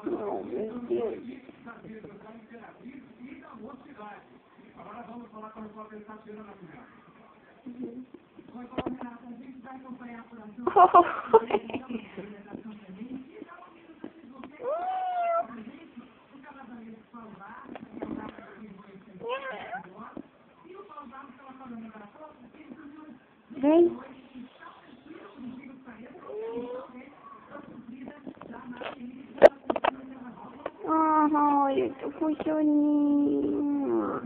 Não, meu Deus. Agora vamos falar com a sua terça-feira na primeira. Uhum. A gente vai acompanhar por aqui. Vem. Ai, eu tô com soninho.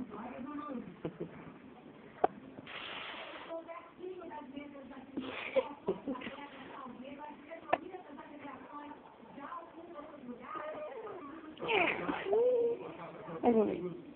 É.